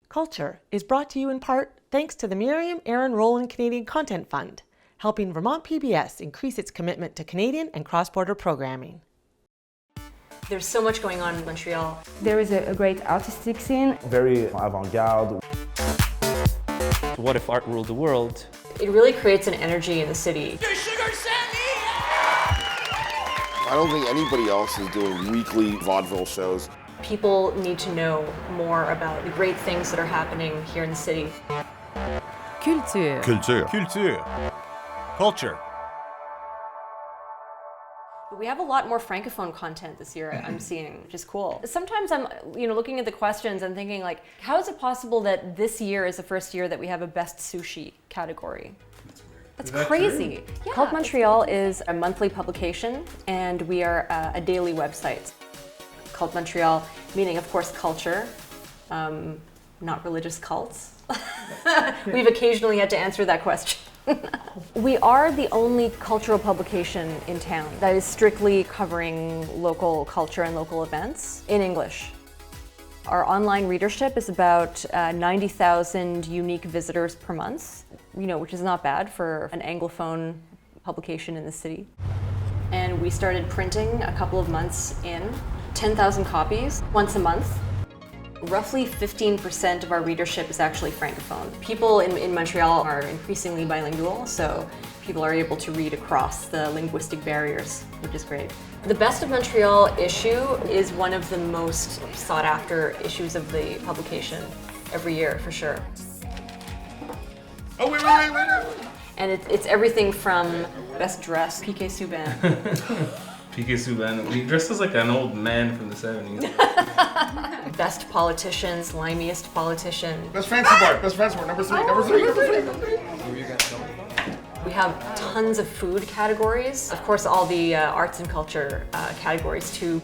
Qulture is brought to you in part thanks to the Miriam Aaron Rowland Canadian Content Fund, helping Vermont PBS increase its commitment to Canadian and cross-border programming. There's so much going on in Montreal. There is a great artistic scene. Very avant-garde. What if art ruled the world? It really creates an energy in the city. Sugar Sammy! I don't think anybody else is doing weekly vaudeville shows. People need to know more about the great things that are happening here in the city. Qulture. Qulture. Qulture. Culture. We have a lot more Francophone content this year, I'm seeing, which is cool. Sometimes I'm, looking at the questions and thinking like, how is it possible that this year is the first year that we have a best sushi category? That's crazy. Yeah, Cult Montreal is a monthly publication, and we are a daily website. Cult Montreal, meaning of course culture, not religious cults. We've occasionally had to answer that question. We are the only cultural publication in town that is strictly covering local culture and local events in English. Our online readership is about 90,000 unique visitors per month, which is not bad for an Anglophone publication in the city. And we started printing a couple of months in, 10,000 copies once a month. Roughly 15% of our readership is actually Francophone. People in Montreal are increasingly bilingual, so people are able to read across the linguistic barriers, which is great. The Best of Montreal issue is one of the most sought after issues of the publication every year, for sure. Oh, wait. And it's everything from best dressed, Piqué Souban. Piqué Souban. He dressed as like an old man from the 70s. Best politician, slimiest politician. Best fancy bar, number three. We have tons of food categories. Of course, all the arts and culture categories too.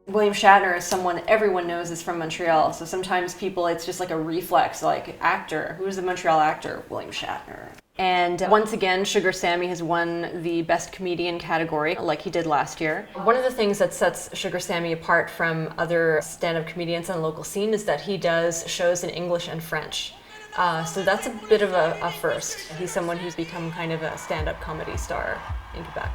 William Shatner is someone everyone knows is from Montreal, so sometimes people, it's just like a reflex, like actor. Who's the Montreal actor? William Shatner. And once again, Sugar Sammy has won the Best Comedian category, like he did last year. One of the things that sets Sugar Sammy apart from other stand-up comedians on the local scene is that he does shows in English and French. So that's a bit of a first. He's someone who's become kind of a stand-up comedy star in Quebec.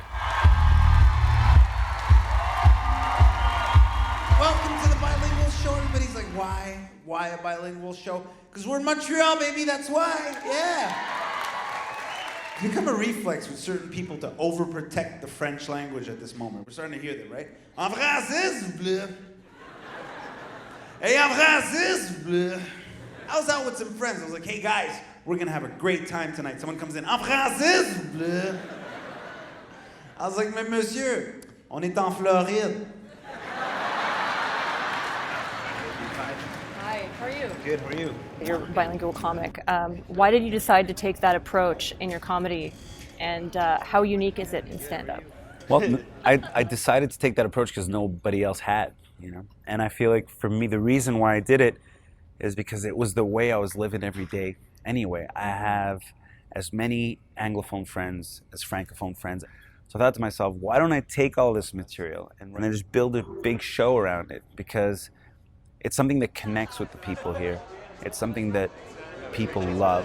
Welcome to the bilingual show. Everybody's like, why? Why a bilingual show? Because we're in Montreal, baby, that's why. Yeah. It's become a reflex with certain people to overprotect the French language at this moment. We're starting to hear them, right? En français, s'il vous plaît. Hey, en français, s'il vous plaît. I was out with some friends. I was like, hey guys, we're gonna have a great time tonight. Someone comes in, en français, s'il vous plaît. I was like, mais monsieur, on est en Floride. Hi, how are you? Good, how are you? You're a bilingual comic. Why did you decide to take that approach in your comedy, and how unique is it in stand-up? Well, I decided to take that approach because nobody else had, And I feel like for me, the reason why I did it is because it was the way I was living every day anyway. I have as many Anglophone friends as Francophone friends. So I thought to myself, why don't I take all this material and I just build a big show around it? Because it's something that connects with the people here. It's something that people love.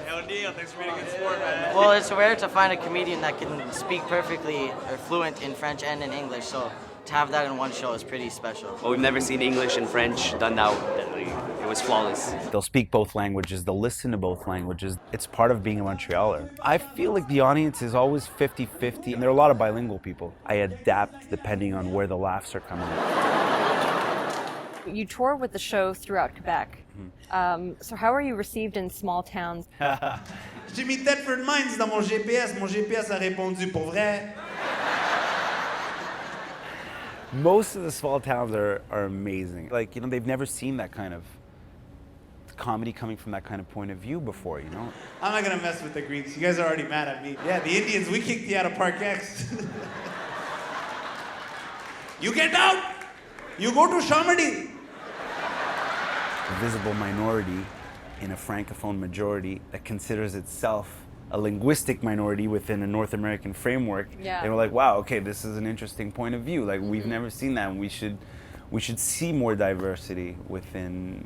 Well, it's rare to find a comedian that can speak perfectly or fluent in French and in English, so to have that in one show is pretty special. Well, we've never seen English and French done now. It was flawless. They'll speak both languages, they'll listen to both languages. It's part of being a Montrealer. I feel like the audience is always 50-50, and there are a lot of bilingual people. I adapt depending on where the laughs are coming from. You tour with the show throughout Quebec. So how are you received in small towns? J'ai mis Thetford Mines dans mon GPS. Mon GPS a répondu pour vrai. Most of the small towns are amazing. Like, they've never seen that kind of comedy coming from that kind of point of view before, I'm not gonna mess with the Greeks. You guys are already mad at me. Yeah, the Indians, we kicked you out of Park X. You get out! You go to Chamonix! A visible minority in a Francophone majority that considers itself a linguistic minority within a North American framework. Yeah. They were like, wow, okay, this is an interesting point of view. Like, we've never seen that, and we should we should see more diversity within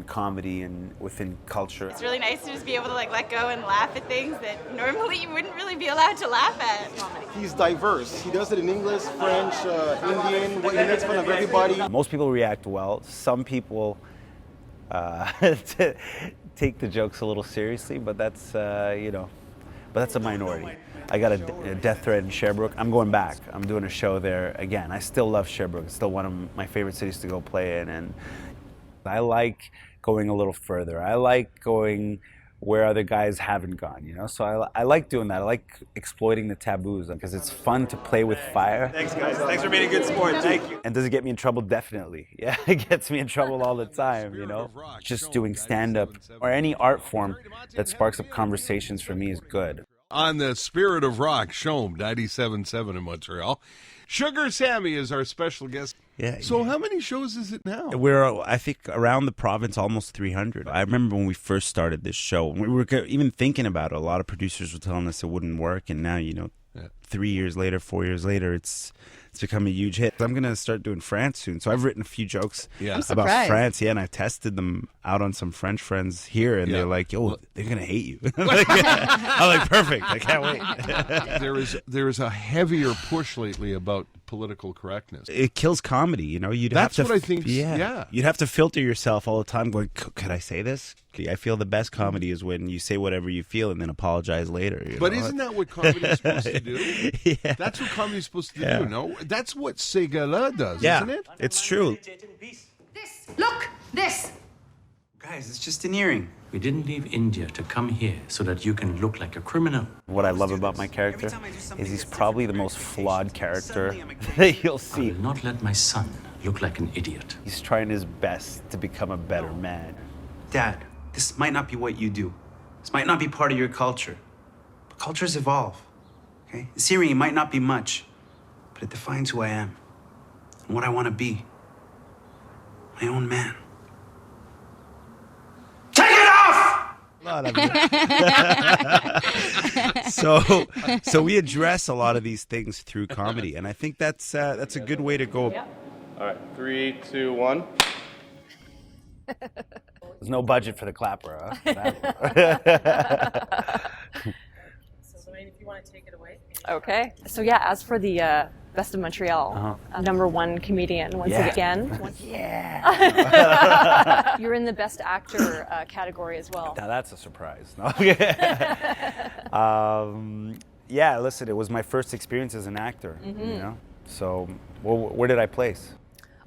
comedy and within culture. It's really nice to just be able to let go and laugh at things that normally you wouldn't really be allowed to laugh at. He's diverse. He does it in English, French, Indian. He makes fun of everybody. Most people react well. Some people take the jokes a little seriously, but that's but that's a minority. I got a death threat in Sherbrooke. I'm going back. I'm doing a show there again. I still love Sherbrooke. It's still one of my favorite cities to go play in, and I like going a little further. I like going where other guys haven't gone, So I like doing that. I like exploiting the taboos because it's fun to play with fire. Thanks, guys. Thanks for being a good sport. Thank you. And does it get me in trouble? Definitely. Yeah, it gets me in trouble all the time, Just doing stand-up or any art form that sparks up conversations for me is good. On the Spirit of Rock, Chaume, 97.7 in Montreal. Sugar Sammy is our special guest. Yeah. So how many shows is it now? We're, I think, around the province, almost 300. I remember when we first started this show, we were even thinking about it. A lot of producers were telling us it wouldn't work, and now, 3 years later, 4 years later, it's become a huge hit. I'm going to start doing France soon. So I've written a few jokes about France, and I tested them out on some French friends here, and they're like, yo, they're going to hate you. I'm like, perfect. I can't wait. There is a heavier push lately about political correctness. It kills comedy, That's what I think. Yeah. You'd have to filter yourself all the time going, could I say this? I feel the best comedy is when you say whatever you feel and then apologize later. But isn't that what comedy is supposed to do? Yeah. That's what comedy is supposed to do, no? That's what Segala does, isn't it? It's true. Look, this! Guys, it's just an earring. We didn't leave India to come here so that you can look like a criminal. What I love about my character is he's probably the most flawed character that you'll see. I will not let my son look like an idiot. He's trying his best to become a better man. Dad, this might not be what you do. This might not be part of your culture. But cultures evolve, okay? This earring might not be much, but it defines who I am and what I want to be. My own man. Take it off! So we address a lot of these things through comedy, and I think that's a good way to go. Yeah. All right, 3, 2, 1. There's no budget for the clapper, huh? So, Lorraine, if you want to take it away. Okay. So yeah, as for the Best of Montreal, #1 comedian once again. Yeah. You're in the Best Actor category as well. Now that's a surprise. No? Yeah, listen, it was my first experience as an actor, So where did I place?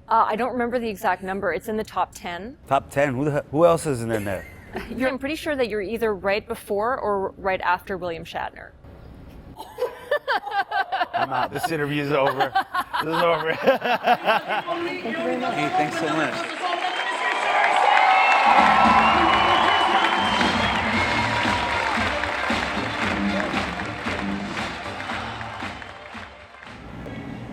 I don't remember the exact number. It's in the top 10. Top 10? Who else is in there? I'm pretty sure that you're either right before or right after William Shatner. I'm out. This interview's over. This is over. Hey, thanks so much.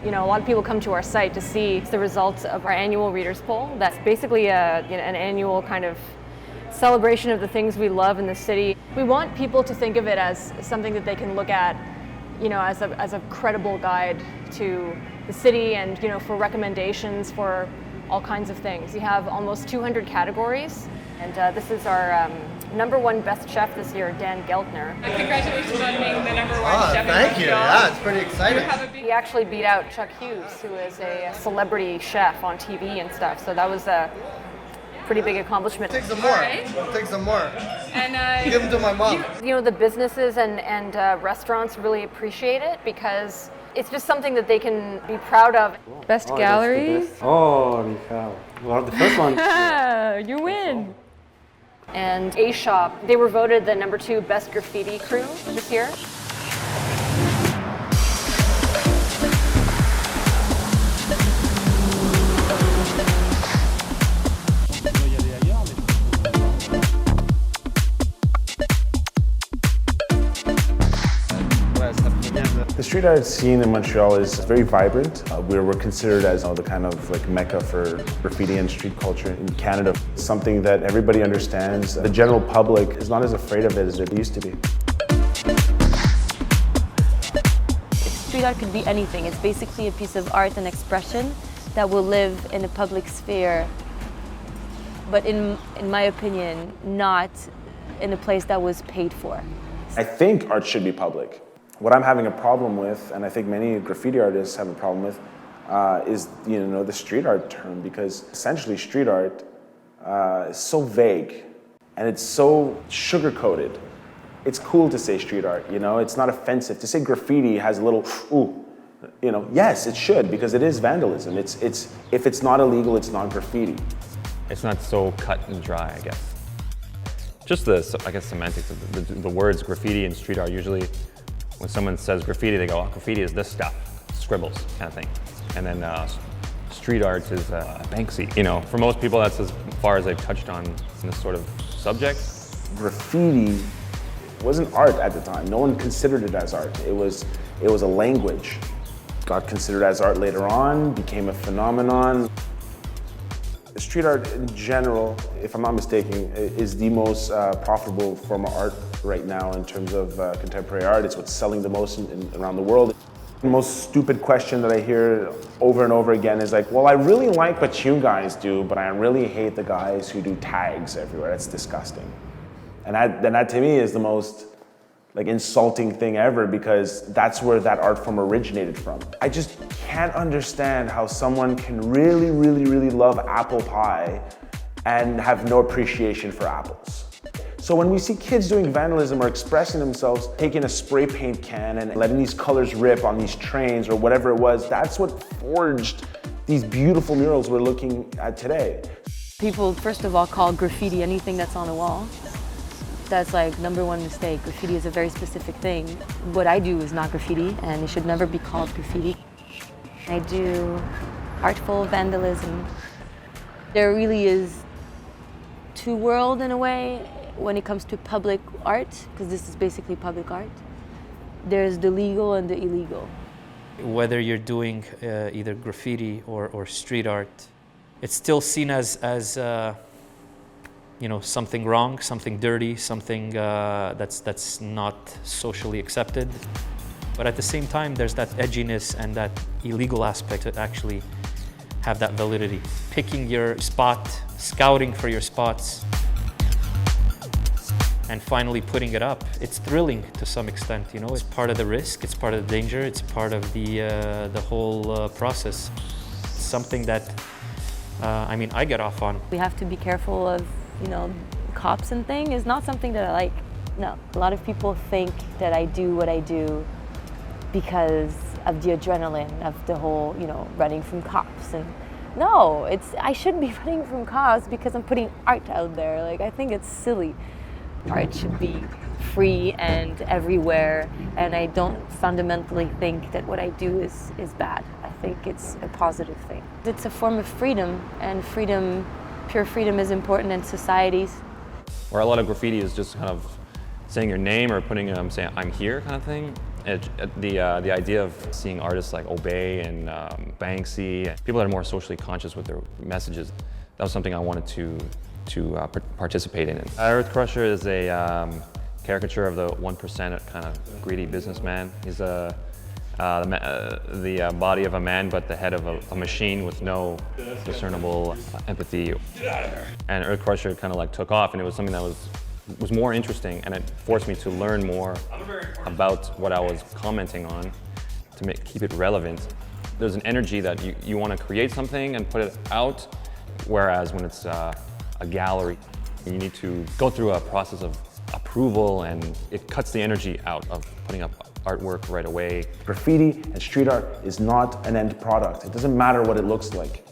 A lot of people come to our site to see the results of our annual readers poll. That's basically an annual kind of celebration of the things we love in the city. We want people to think of it as something that they can look at, as a credible guide to the city and, for recommendations for all kinds of things. We have almost 200 categories, and this is our #1 best chef this year, Dan Geltner. Congratulations on being the #1 chef. Thank you. Yeah, it's pretty exciting. He actually beat out Chuck Hughes, who is a celebrity chef on TV and stuff. So that was a pretty big accomplishment. Take some more. Right. Take some more. And give them to my mom. The businesses and restaurants really appreciate it because it's just something that they can be proud of. Best gallery. Oh, well, the first one. You win. And A Shop, they were voted the #2 best graffiti crew this year. The street art scene in Montreal is very vibrant. We're considered as the kind of mecca for graffiti and street culture in Canada. Something that everybody understands. The general public is not as afraid of it as it used to be. Street art could be anything. It's basically a piece of art and expression that will live in a public sphere, but in my opinion, not in a place that was paid for. I think art should be public. What I'm having a problem with, and I think many graffiti artists have a problem with, is the street art term, because essentially street art is so vague and it's so sugar-coated. It's cool to say street art, it's not offensive. To say graffiti has a little, ooh, yes, it should, because it is vandalism. If it's not illegal, it's not graffiti. It's not so cut and dry, I guess. Just semantics of the words graffiti and street art. Usually when someone says graffiti, they go, oh, graffiti is this stuff, scribbles kind of thing. And then street art is Banksy. For most people, that's as far as they've touched on this sort of subject. Graffiti wasn't art at the time. No one considered it as art. It was a language. Got considered as art later on, became a phenomenon. Street art in general, if I'm not mistaken, is the most profitable form of art right now in terms of contemporary art. It's what's selling the most around the world. The most stupid question that I hear over and over again is like, well, I really like what you guys do, but I really hate the guys who do tags everywhere. That's disgusting. And that to me is the most insulting thing ever, because that's where that art form originated from. I just can't understand how someone can really, really, really love apple pie and have no appreciation for apples. So when we see kids doing vandalism or expressing themselves, taking a spray paint can and letting these colors rip on these trains or whatever it was, that's what forged these beautiful murals we're looking at today. People, first of all, call graffiti anything that's on a wall. That's number one mistake. Graffiti is a very specific thing. What I do is not graffiti, and it should never be called graffiti. I do artful vandalism. There really is two worlds in a way when it comes to public art, because this is basically public art. There's the legal and the illegal. Whether you're doing either graffiti or street art, it's still seen as something wrong, something dirty, something that's not socially accepted. But at the same time, there's that edginess and that illegal aspect that actually have that validity. Picking your spot, scouting for your spots, and finally putting it up. It's thrilling to some extent, It's part of the risk, it's part of the danger, it's part of the whole process. It's something that, I get off on. We have to be careful of cops and thing is not something that I like. No, a lot of people think that I do what I do because of the adrenaline of the whole, running from cops. And no, I should be running from cops because I'm putting art out there. I think it's silly. Art should be free and everywhere, and I don't fundamentally think that what I do is bad. I think it's a positive thing. It's a form of freedom, and pure freedom is important in societies. Where a lot of graffiti is just kind of saying your name or putting saying I'm here kind of thing. The idea of seeing artists like Obey and Banksy, people that are more socially conscious with their messages, that was something I wanted to participate in. Earth Crusher is a caricature of the 1% kind of greedy businessman. He's the body of a man, but the head of a machine with no discernible empathy. And Earth Crusher kind of took off, and it was something that was more interesting, and it forced me to learn more about what I was commenting on to keep it relevant. There's an energy that you want to create something and put it out, whereas when it's a gallery, you need to go through a process of approval, and it cuts the energy out of putting up artwork right away. Graffiti and street art is not an end product. It doesn't matter what it looks like.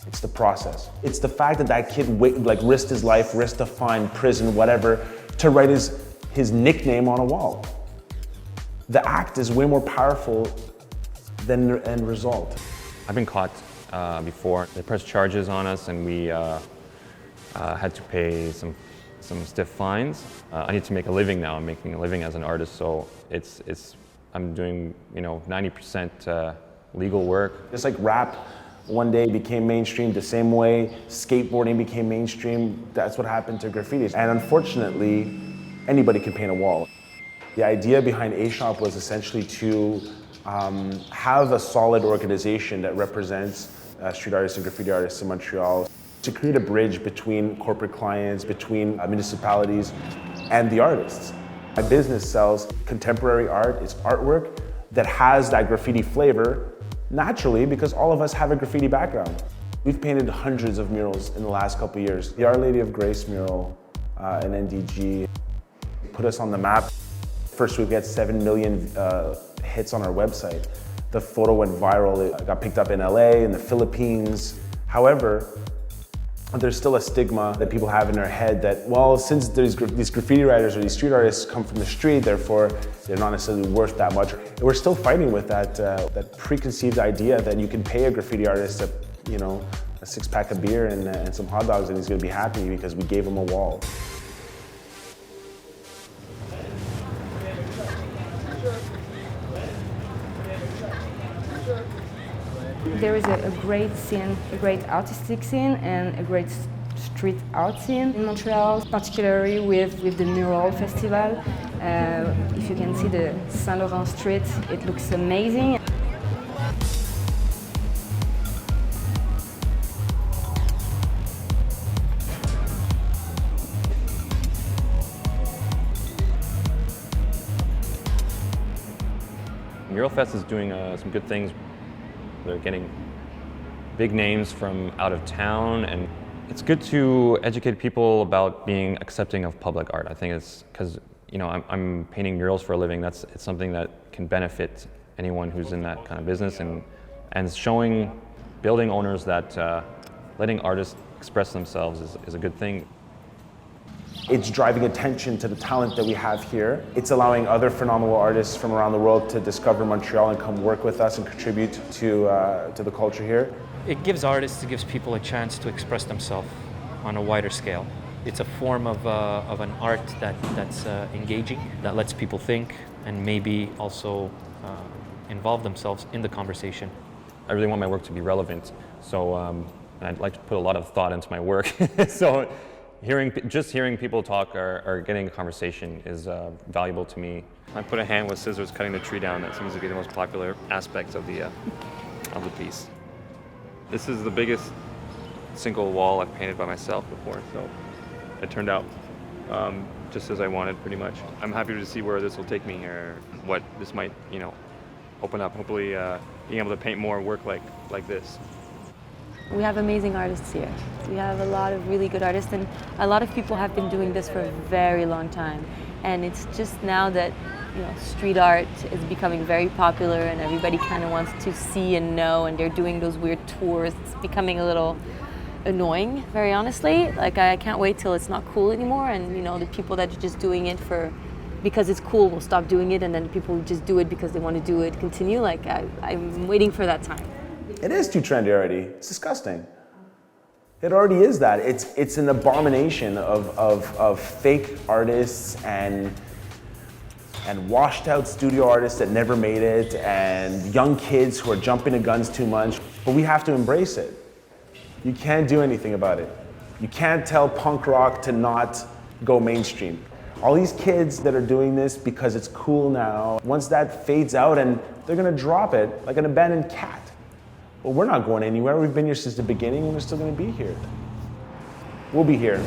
It's the process. It's the fact that kid risked his life, risked a fine, prison, whatever, to write his nickname on a wall. The act is way more powerful than the end result. I've been caught before. They pressed charges on us, and we had to pay some stiff fines. I need to make a living now. I'm making a living as an artist, so I'm doing 90% legal work. Just like rap one day became mainstream the same way skateboarding became mainstream, that's what happened to graffiti. And unfortunately, anybody can paint a wall. The idea behind A-Shop was essentially to have a solid organization that represents street artists and graffiti artists in Montreal to create a bridge between corporate clients, between municipalities, and the artists. My business sells contemporary art. It's artwork that has that graffiti flavor naturally because all of us have a graffiti background. We've painted hundreds of murals in the last couple of years. The Our Lady of Grace mural in NDG put us on the map. First week we had 7 million hits on our website. The photo went viral. It got picked up in LA, in the Philippines. However, there's still a stigma that people have in their head that, well, since these graffiti writers or these street artists come from the street, therefore they're not necessarily worth that much. And we're still fighting with that preconceived idea that you can pay a graffiti artist a 6-pack of beer and some hot dogs and he's gonna be happy because we gave him a wall. There is a great scene, a great artistic scene and a great street art scene in Montreal, particularly with the Mural Festival. If you can see the Saint Laurent Street, it looks amazing. Mural Fest is doing some good things. They're getting big names from out of town, and it's good to educate people about being accepting of public art. I think it's because I'm painting murals for a living. It's something that can benefit anyone who's in that kind of business, and showing building owners that letting artists express themselves is a good thing. It's driving attention to the talent that we have here. It's allowing other phenomenal artists from around the world to discover Montreal and come work with us and contribute to the culture here. It gives artists, it gives people a chance to express themselves on a wider scale. It's a form of an art that's engaging, that lets people think and maybe also involve themselves in the conversation. I really want my work to be relevant, so and I'd like to put a lot of thought into my work. So just hearing people talk or getting a conversation is valuable to me. I put a hand with scissors cutting the tree down. That seems to be the most popular aspect of the piece. This is the biggest single wall I've painted by myself before, so it turned out just as I wanted, pretty much. I'm happy to see where this will take me or what this might, open up. Hopefully, being able to paint more work like this. We have amazing artists here. We have a lot of really good artists, and a lot of people have been doing this for a very long time. And it's just now that street art is becoming very popular and everybody kind of wants to see and know, and they're doing those weird tours. It's becoming a little annoying, very honestly. Like, I can't wait till it's not cool anymore, and the people that are just doing it because it's cool will stop doing it, and then people who just do it because they want to do it continue. Like, I'm waiting for that time. It is too trendy already. It's disgusting. It already is that. It's an abomination of fake artists and washed out studio artists that never made it, and young kids who are jumping to guns too much. But we have to embrace it. You can't do anything about it. You can't tell punk rock to not go mainstream. All these kids that are doing this because it's cool now, once that fades out, and they're gonna drop it like an abandoned cat. Well, we're not going anywhere. We've been here since the beginning, and we're still going to be here. We'll be here.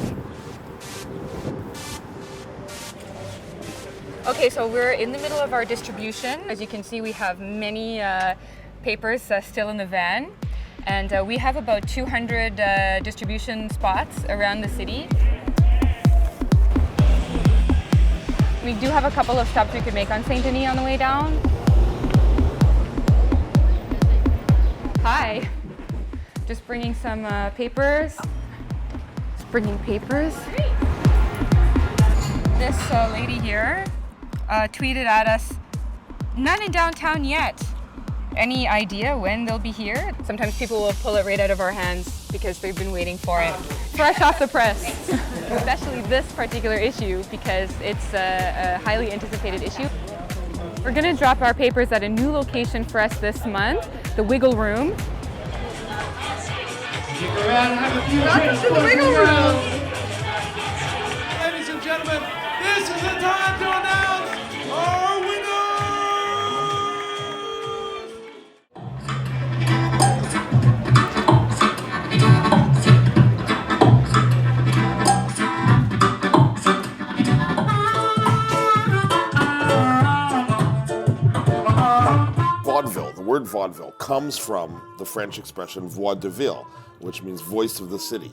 Okay, so we're in the middle of our distribution. As you can see, we have many papers still in the van, and we have about 200 distribution spots around the city. We do have a couple of stops we could make on Saint Denis on the way down. Hi, just bringing some papers. Just bringing papers. This lady here tweeted at us, "None in downtown yet. Any idea when they'll be here?" Sometimes people will pull it right out of our hands because they've been waiting for it. Fresh off the press, especially this particular issue because it's a highly anticipated issue. We're gonna drop our papers at a new location for us this month, the Wiggle Room. Welcome to the Wiggle Room! Ladies and gentlemen, this is the time to announce our winners! word vaudeville comes from the French expression vaudeville, which means voice of the city.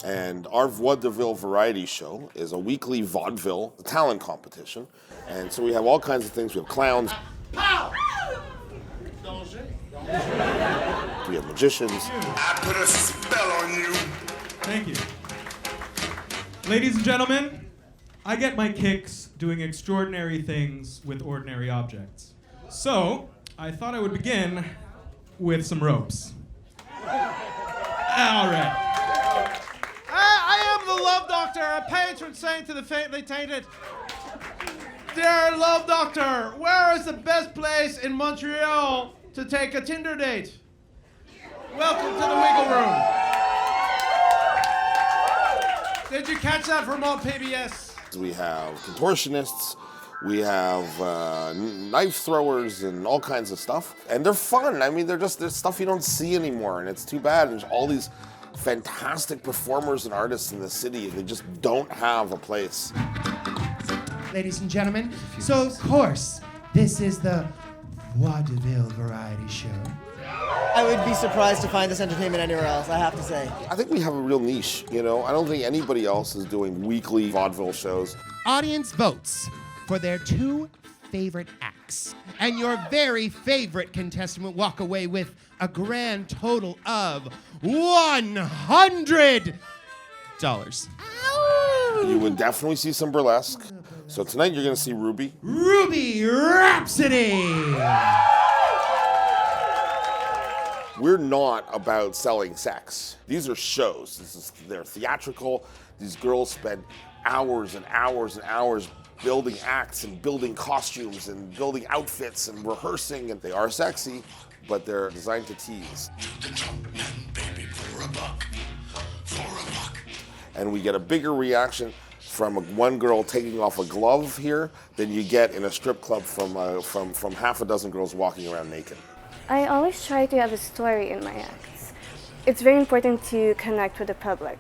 And our vaudeville variety show is a weekly vaudeville talent competition. And so we have all kinds of things. We have clowns. We have magicians. I put a spell on you. Thank you. Ladies and gentlemen, I get my kicks doing extraordinary things with ordinary objects. So, I thought I would begin with some ropes. All right. I am the Love Doctor, a patron saint to the faintly tainted. Dear Love Doctor, where is the best place in Montreal to take a Tinder date? Welcome to the Wiggle Room. Did you catch that Vermont PBS? We have contortionists, we have knife throwers and all kinds of stuff. And they're fun. I mean, there's stuff you don't see anymore, and it's too bad. There's all these fantastic performers and artists in the city, and they just don't have a place. Ladies and gentlemen, so of course, this is the vaudeville variety show. I would be surprised to find this entertainment anywhere else, I have to say. I think we have a real niche, you know? I don't think anybody else is doing weekly vaudeville shows. Audience votes for their 2 favorite acts. And your very favorite contestant will walk away with a grand total of $100. You would definitely see some burlesque. So tonight you're gonna see Ruby. Ruby Rhapsody! We're not about selling sex. These are shows. They're theatrical. These girls spend hours and hours and hours building acts and building costumes and building outfits and rehearsing, and they are sexy, but they're designed to tease. And we get a bigger reaction from one girl taking off a glove here than you get in a strip club from half a dozen girls walking around naked. I always try to have a story in my acts. It's very important to connect with the public.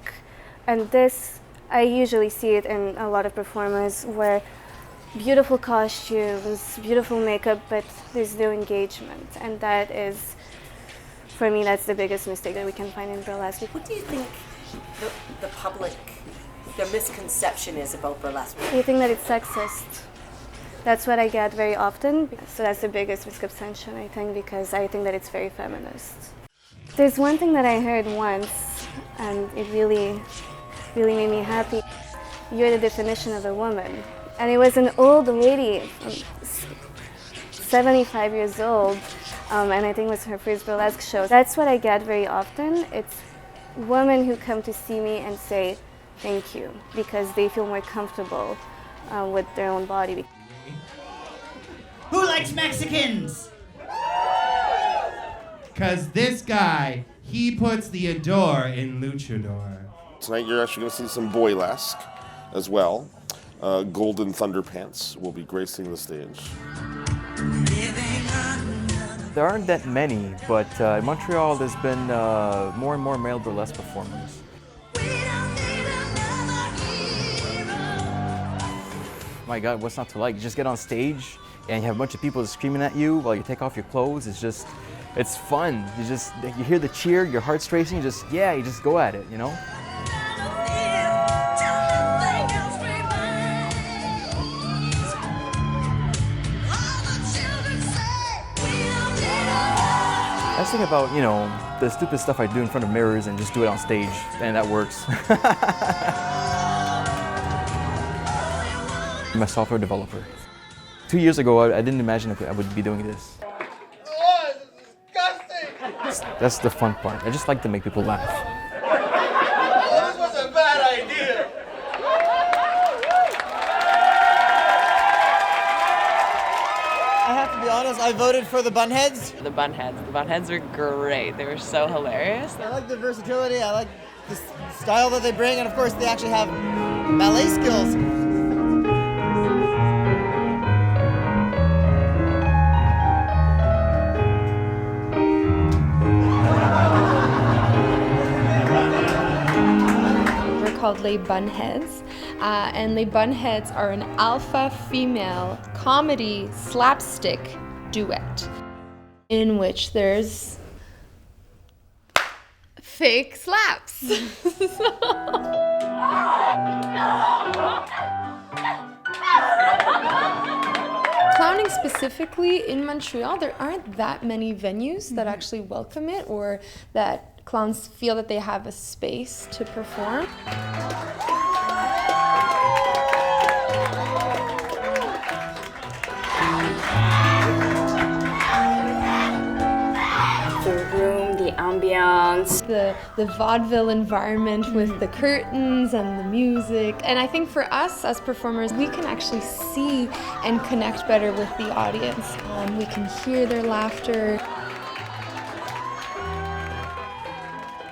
And this, I usually see it in a lot of performers where beautiful costumes, beautiful makeup, but there's no engagement. And that is, for me, that's the biggest mistake that we can find in burlesque. What do you think the public, the misconception is about burlesque? I think that it's sexist. That's what I get very often. So that's the biggest misconception, I think, because I think that it's very feminist. There's one thing that I heard once, and it really made me happy. You're the definition of a woman. And it was an old lady, 75 years old, and I think it was her first burlesque show. That's what I get very often. It's women who come to see me and say thank you because they feel more comfortable with their own body. Who likes Mexicans? Because this guy, he puts the adore in luchador. Tonight you're actually going to see some boylesque as well. Golden Thunderpants will be gracing the stage. There aren't that many, but in Montreal there's been more and more male burlesque performers. My God, what's not to like? You just get on stage and you have a bunch of people screaming at you while you take off your clothes. It's fun. You hear the cheer, your heart's racing, you just go at it, you know? I just think about, the stupid stuff I do in front of mirrors and just do it on stage, and that works. I'm a software developer. 2 years ago, I didn't imagine I would be doing this. Oh, it's disgusting! That's the fun part. I just like to make people laugh. Oh, this was a bad idea! I have to be honest, I voted for the Bunheads. The Bunheads were great. They were so hilarious. I like the versatility, I like the style that they bring, and of course they actually have ballet skills. Called Les Bunheads, and Les Bunheads are an alpha female comedy slapstick duet. in which there's fake slaps. Clowning specifically in Montreal, there aren't that many venues that actually welcome it or that clowns feel that they have a space to perform. The room, the ambiance. The vaudeville environment with the curtains and the music. And I think for us as performers, we can actually see and connect better with the audience. We can hear their laughter.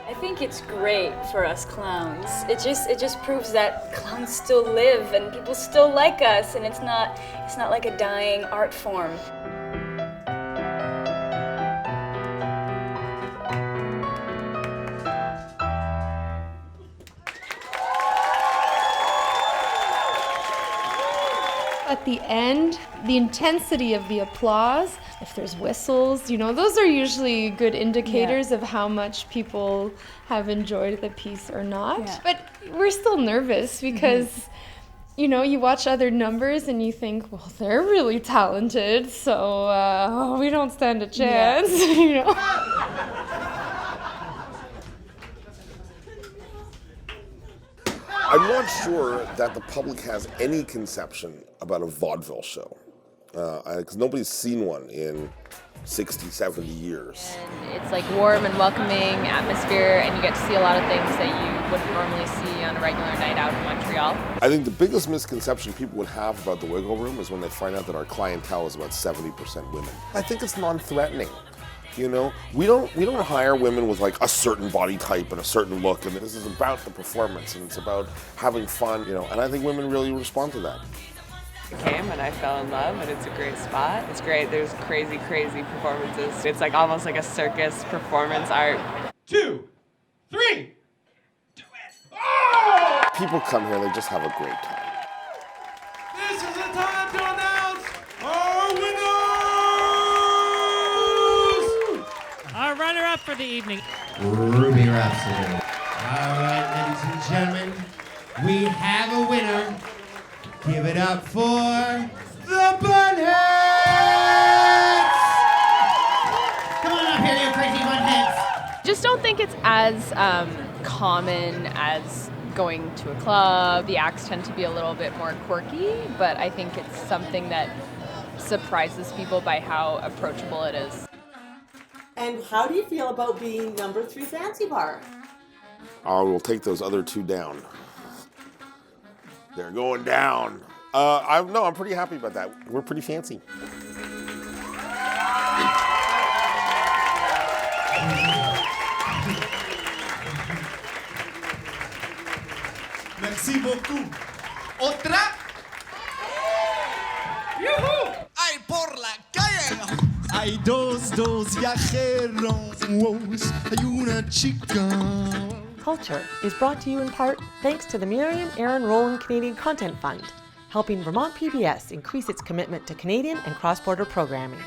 I think it's great for us clowns. It just proves that clowns still live and people still like us, and it's not like a dying art form. At the end, the intensity of the applause, if there's whistles, those are usually good indicators of how much people have enjoyed the piece or not. Yeah. But we're still nervous because, you watch other numbers and you think, well, they're really talented, so we don't stand a chance, I'm not sure that the public has any conception about a vaudeville show, because nobody's seen one in 60, 70 years. It's like warm and welcoming atmosphere, and you get to see a lot of things that you wouldn't normally see on a regular night out in Montreal. I think the biggest misconception people would have about the Wiggle Room is when they find out that our clientele is about 70% women. I think it's non-threatening. We don't hire women with like a certain body type and a certain look, and this is about the performance and it's about having fun, and I think women really respond to that. I came and I fell in love, and it's a great spot. It's great. There's crazy, crazy performances. It's like almost like a circus performance art. 2, 3. People come here, they just have a great time. This is the time to announce our winners! Our runner-up for the evening. Ruby Rhapsody. All right, ladies and gentlemen, we have a winner. Give it up for the Bunheads! Come on up here, you crazy Bunheads! Just don't think it's as common as going to a club. The acts tend to be a little bit more quirky, but I think it's something that surprises people by how approachable it is. And how do you feel about being number 3 fancy bar? I will take those other 2 down. They're going down. I'm pretty happy about that. We're pretty fancy. Merci beaucoup. Otra. Yuhu. Ay, por la calle. Hay dos viajeros. Hay una chica. Qulture is brought to you in part thanks to the Miriam Aaron Rowland Canadian Content Fund, helping Vermont PBS increase its commitment to Canadian and cross-border programming.